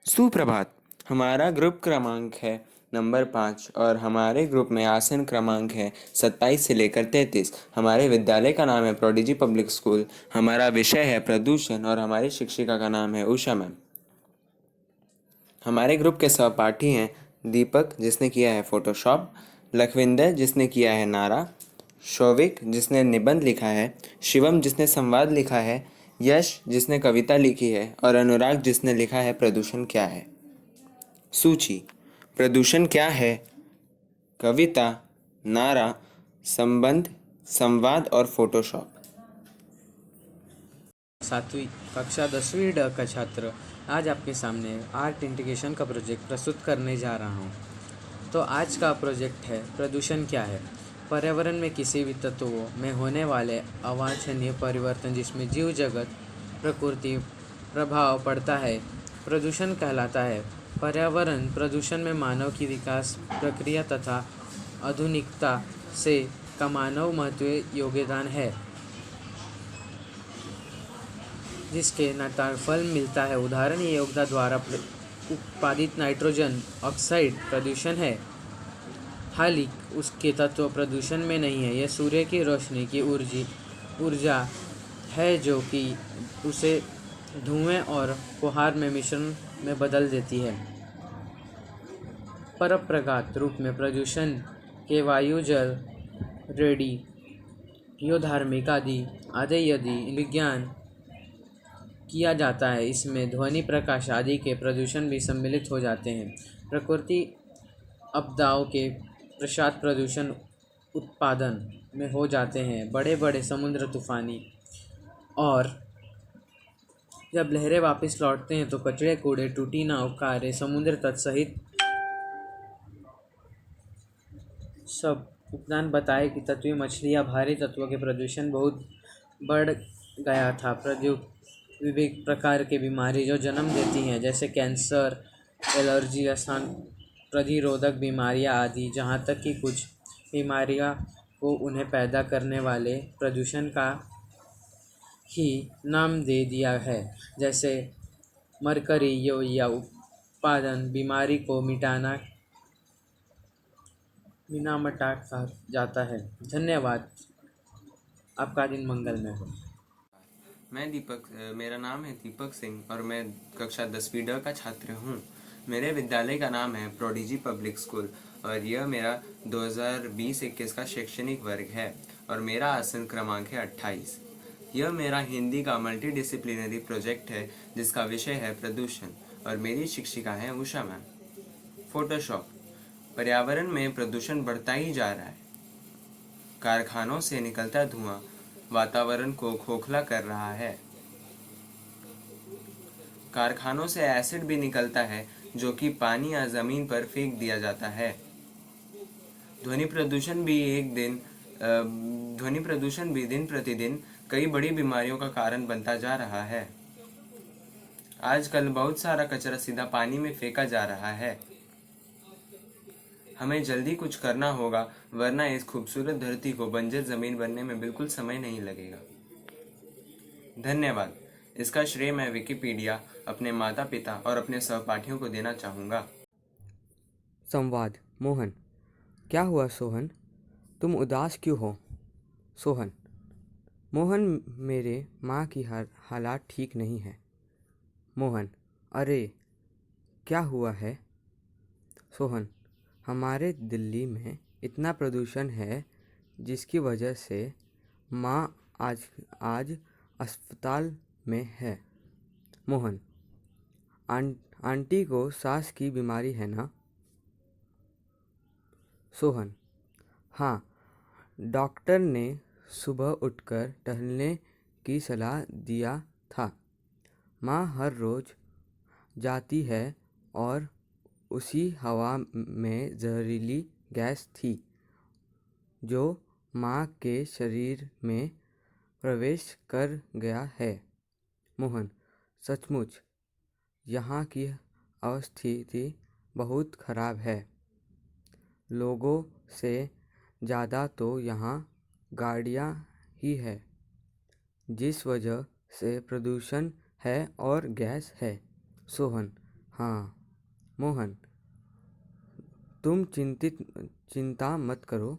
सुप्रभात। हमारा ग्रुप क्रमांक है नंबर 5 और हमारे ग्रुप में आसन क्रमांक है 27 से लेकर 33। हमारे विद्यालय का नाम है प्रोडिजी पब्लिक स्कूल। हमारा विषय है प्रदूषण और हमारी शिक्षिका का नाम है उषा मैम। हमारे ग्रुप के सहपाठी हैं दीपक जिसने किया है फोटोशॉप, लखविंदर जिसने किया है नारा, शौविक जिसने निबंध लिखा है, शिवम जिसने संवाद लिखा है, यश जिसने कविता लिखी है और अनुराग जिसने लिखा है प्रदूषण क्या है। सूची: प्रदूषण क्या है, कविता, नारा, संबंध, संवाद और फोटोशॉप। सातवीं कक्षा 10वीं ड का छात्र आज आपके सामने आर्ट इंटीग्रेशन का प्रोजेक्ट प्रस्तुत करने जा रहा हूँ। तो आज का प्रोजेक्ट है प्रदूषण क्या है। पर्यावरण में किसी भी तत्वों में होने वाले अवांछनीय परिवर्तन जिसमें जीव जगत प्रकृति प्रभाव पड़ता है प्रदूषण कहलाता है। पर्यावरण प्रदूषण में मानव की विकास प्रक्रिया तथा आधुनिकता से का मानव महत्व योगदान है जिसके नतीजे फल मिलता है। उदाहरण ये योगदान द्वारा उत्पादित नाइट्रोजन ऑक्साइड प्रदूषण है, हालांकि उसके तत्व प्रदूषण में नहीं है। यह सूर्य की रोशनी की ऊर्जा है जो कि उसे धुएं और फुहार में मिश्रण में बदल देती है। परंपरागत रूप में प्रदूषण के वायु, जल, रेडियो, धार्मिक आदि यदि विज्ञान किया जाता है, इसमें ध्वनि, प्रकाश आदि के प्रदूषण भी सम्मिलित हो जाते हैं। प्रकृति आपदाओं के पश्चात प्रदूषण उत्पादन में हो जाते हैं। बड़े बड़े समुद्र तूफानी और जब लहरें वापस लौटते हैं तो कचरे, कूड़े, टूटी नाव, कारें, समुद्र तट सहित सब उपदान बताए कि तत्वीय मछलियाँ भारी तत्वों के प्रदूषण बहुत बढ़ गया था। विभिन्न प्रकार की बीमारी जो जन्म देती हैं जैसे कैंसर, एलर्जी, स्थान प्रतिरोधक बीमारियां आदि, जहाँ तक कि कुछ बीमारियां को उन्हें पैदा करने वाले प्रदूषण का ही नाम दे दिया है, जैसे मरकरी या उत्पादन बीमारी को मिटा कहा जाता है। धन्यवाद। आपका दिन मंगलमय हो। मेरा नाम है दीपक सिंह और मैं कक्षा 10वीं ड का छात्र हूँ। मेरे विद्यालय का नाम है प्रोडिजी पब्लिक स्कूल और यह मेरा 2020-21 का शैक्षणिक वर्ग है और मेरा आसन क्रमांक है 28। यह मेरा हिंदी का मल्टीडिसिप्लिनरी प्रोजेक्ट है जिसका विषय है प्रदूषण और मेरी शिक्षिका है उषा मैम। फोटोशॉप: पर्यावरण में प्रदूषण बढ़ता ही जा रहा है। कारखानों से निकलता धुआं वातावरण को खोखला कर रहा है। कारखानों से एसिड भी निकलता है जो कि पानी या जमीन पर फेंक दिया जाता है। ध्वनि प्रदूषण भी दिन प्रतिदिन कई बड़ी बीमारियों का कारण बनता जा रहा है। आजकल बहुत सारा कचरा सीधा पानी में फेंका जा रहा है। हमें जल्दी कुछ करना होगा वरना इस खूबसूरत धरती को बंजर जमीन बनने में बिल्कुल समय नहीं लगेगा। धन्यवाद। इसका श्रेय मैं विकिपीडिया, अपने माता पिता और अपने सहपाठियों को देना चाहूँगा। संवाद: मोहन: क्या हुआ सोहन, तुम उदास क्यों हो? सोहन: मोहन, मेरे माँ की हालात ठीक नहीं है। मोहन: अरे क्या हुआ है? सोहन: हमारे दिल्ली में इतना प्रदूषण है जिसकी वजह से माँ आज अस्पताल में है। मोहन: आंटी को सांस की बीमारी है ना? सोहन: हाँ, डॉक्टर ने सुबह उठकर टहलने की सलाह दिया था। माँ हर रोज़ जाती है और उसी हवा में जहरीली गैस थी जो माँ के शरीर में प्रवेश कर गया है। मोहन: सचमुच यहाँ की अवस्थिति बहुत खराब है। लोगों से ज़्यादा तो यहाँ गाड़ियाँ ही है जिस वजह से प्रदूषण है और गैस है। सोहन: हाँ। मोहन, तुम चिंता मत करो,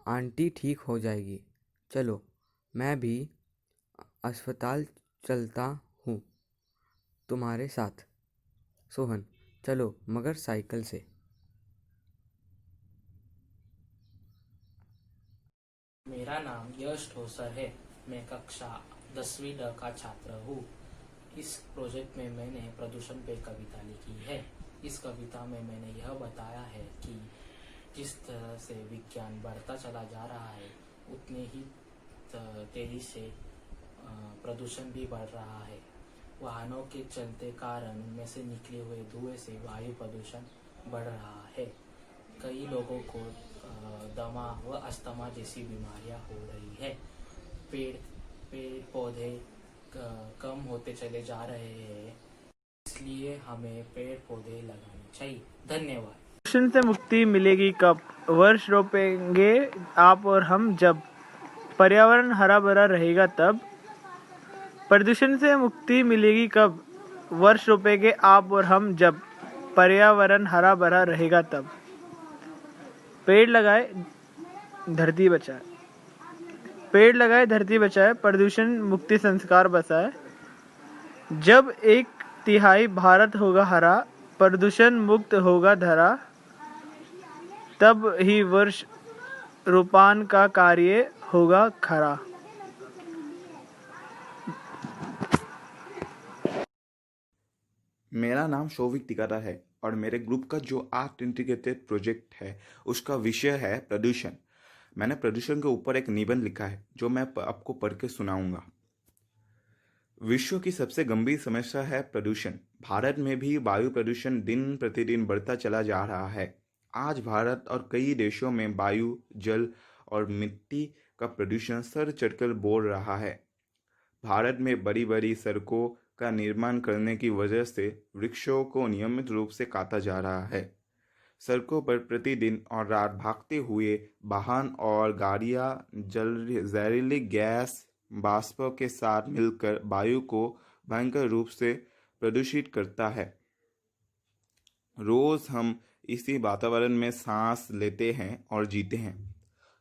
आंटी ठीक हो जाएगी। चलो, मैं भी अस्पताल चलता हूँ तुम्हारे साथ। सोहन, चलो मगर साइकिल से। मेरा नाम यश ठोसर है। मैं कक्षा 10वीं ड का छात्र हूँ। इस प्रोजेक्ट में मैंने प्रदूषण पे कविता लिखी है। इस कविता में मैंने यह बताया है कि जिस तरह से विज्ञान बढ़ता चला जा रहा है उतने ही तेजी से प्रदूषण भी बढ़ रहा है। वाहनों के चलते कारण उनमें से निकले हुए धुएं से वायु प्रदूषण बढ़ रहा है। कई लोगों को दमा व अस्थमा जैसी बीमारियां हो रही है। पेड़ पौधे कम होते चले जा रहे हैं, इसलिए हमें पेड़ पौधे लगाने चाहिए। धन्यवाद। प्रदूषण से मुक्ति मिलेगी कब? वृक्ष रोपेंगे आप और हम जब। पर्यावरण हरा भरा रहेगा तब। प्रदूषण से मुक्ति मिलेगी कब? वृक्ष रोपेंगे आप और हम जब। पर्यावरण हरा भरा रहेगा तब। पेड़ लगाए धरती बचाए। पेड़ लगाए धरती बचाए, प्रदूषण मुक्ति संस्कार बसाए। जब 1/3 भारत होगा हरा, प्रदूषण मुक्त होगा धरा, तब ही वृक्ष रोपण का कार्य होगा खरा। मेरा नाम शौविक तिकारा है और मेरे ग्रुप का जो आर्ट इंटीग्रेटेड प्रोजेक्ट है उसका विषय है प्रदूषण। मैंने प्रदूषण के ऊपर एक निबंध लिखा है जो मैं आपको पढ़ के सुनाऊंगा। विश्व की सबसे गंभीर समस्या है प्रदूषण। भारत में भी वायु प्रदूषण दिन प्रतिदिन बढ़ता चला जा रहा है। आज भारत और कई देशों में वायु, जल और मिट्टी का प्रदूषण सर चढ़कर बोल रहा है। भारत में बड़ी बड़ी सड़कों का निर्माण करने की वजह से वृक्षों को नियमित रूप से काटा जा रहा है। सड़कों पर प्रतिदिन और रात भागते हुए वाहन और गाड़ियां जहरीली गैस वाष्प के साथ मिलकर वायु को भयंकर रूप से प्रदूषित करता है। रोज हम इसी वातावरण में सांस लेते हैं और जीते हैं।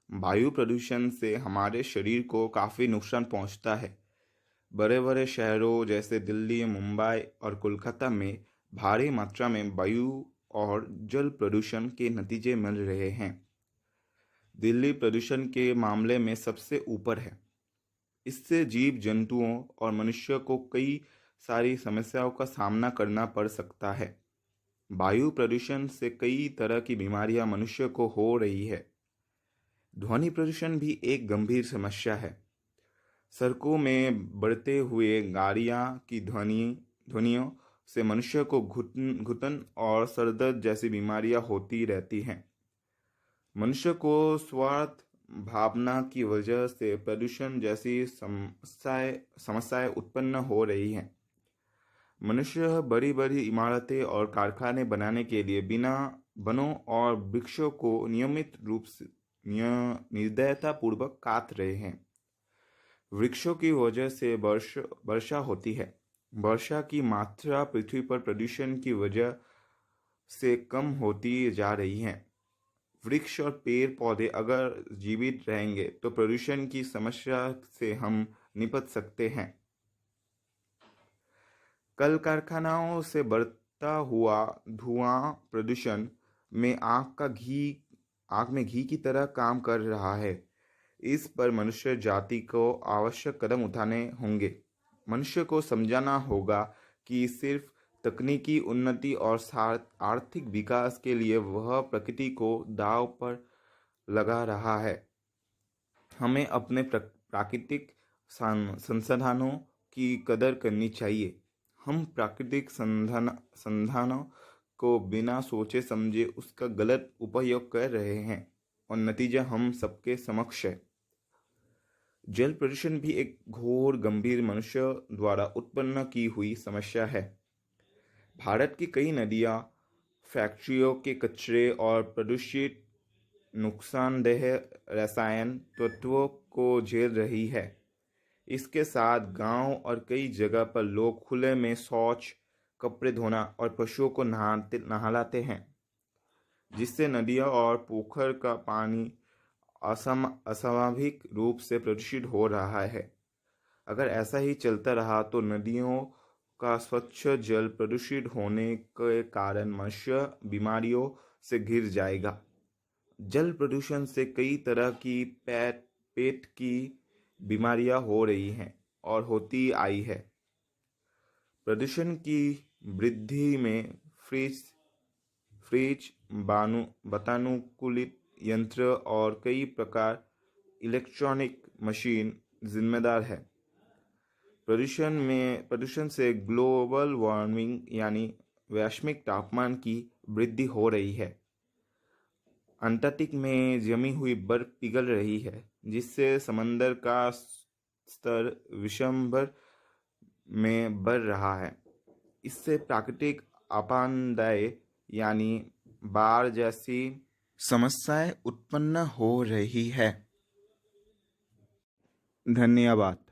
वायु प्रदूषण से हमारे शरीर को काफ़ी नुकसान पहुंचता है। बड़े बड़े शहरों जैसे दिल्ली, मुंबई और कोलकाता में भारी मात्रा में वायु और जल प्रदूषण के नतीजे मिल रहे हैं। दिल्ली प्रदूषण के मामले में सबसे ऊपर है। इससे जीव जंतुओं और मनुष्य को कई सारी समस्याओं का सामना करना पड़ सकता है। वायु प्रदूषण से कई तरह की बीमारियां मनुष्य को हो रही है। ध्वनि प्रदूषण भी एक गंभीर समस्या है। सड़कों में बढ़ते हुए गाड़ियां की ध्वनियों से मनुष्य को घुटन और सरदर्द जैसी बीमारियां होती रहती हैं। मनुष्य को स्वार्थ भावना की वजह से प्रदूषण जैसी समस्याएं उत्पन्न हो रही हैं। मनुष्य बड़ी बड़ी इमारतें और कारखाने बनाने के लिए बिना वनों और वृक्षों को नियमित रूप से निर्दयतापूर्वक काट रहे हैं। वृक्षों की वजह से वर्षा होती है। वर्षा की मात्रा पृथ्वी पर प्रदूषण की वजह से कम होती जा रही है। वृक्ष और पेड़ पौधे अगर जीवित रहेंगे तो प्रदूषण की समस्या से हम निपट सकते हैं। कल कारखानाओं से बढ़ता हुआ धुआं प्रदूषण में आग में घी की तरह काम कर रहा है। इस पर मनुष्य जाति को आवश्यक कदम उठाने होंगे। मनुष्य को समझाना होगा कि सिर्फ तकनीकी उन्नति और आर्थिक विकास के लिए वह प्रकृति को दांव पर लगा रहा है। हमें अपने प्राकृतिक संसाधनों की कदर करनी चाहिए। हम प्राकृतिक संसाधनों को बिना सोचे समझे उसका गलत उपयोग कर रहे हैं और नतीजा हम सबके समक्ष है। जल प्रदूषण भी एक घोर गंभीर मनुष्य द्वारा उत्पन्न की हुई समस्या है। भारत की कई नदियां फैक्ट्रियों के कचरे और प्रदूषित नुकसानदेह रसायन तत्वों को झेल रही है। इसके साथ गांव और कई जगह पर लोग खुले में शौच कपड़े धोना और पशुओं को नहलाते हैं, जिससे नदियों और पोखर का पानी अस्वाभाविक रूप से प्रदूषित हो रहा है। अगर ऐसा ही चलता रहा तो नदियों का स्वच्छ जल प्रदूषित होने के कारण मत्स्य बीमारियों से घिर जाएगा। जल प्रदूषण से कई तरह की पेट की बीमारियां हो रही हैं और होती आई है। प्रदूषण की वृद्धि में फ्रिज, वातानुकूलित यंत्र और कई प्रकार इलेक्ट्रॉनिक मशीन जिम्मेदार है। प्रदूषण से ग्लोबल वार्मिंग यानी वैश्विक तापमान की वृद्धि हो रही है। अंटार्कटिक में जमी हुई बर्फ पिघल रही है, जिससे समंदर का स्तर विषमभर में बढ़ रहा है। इससे प्राकृतिक आपदाएं यानी बाढ़ जैसी समस्याएं उत्पन्न हो रही है। धन्यवाद।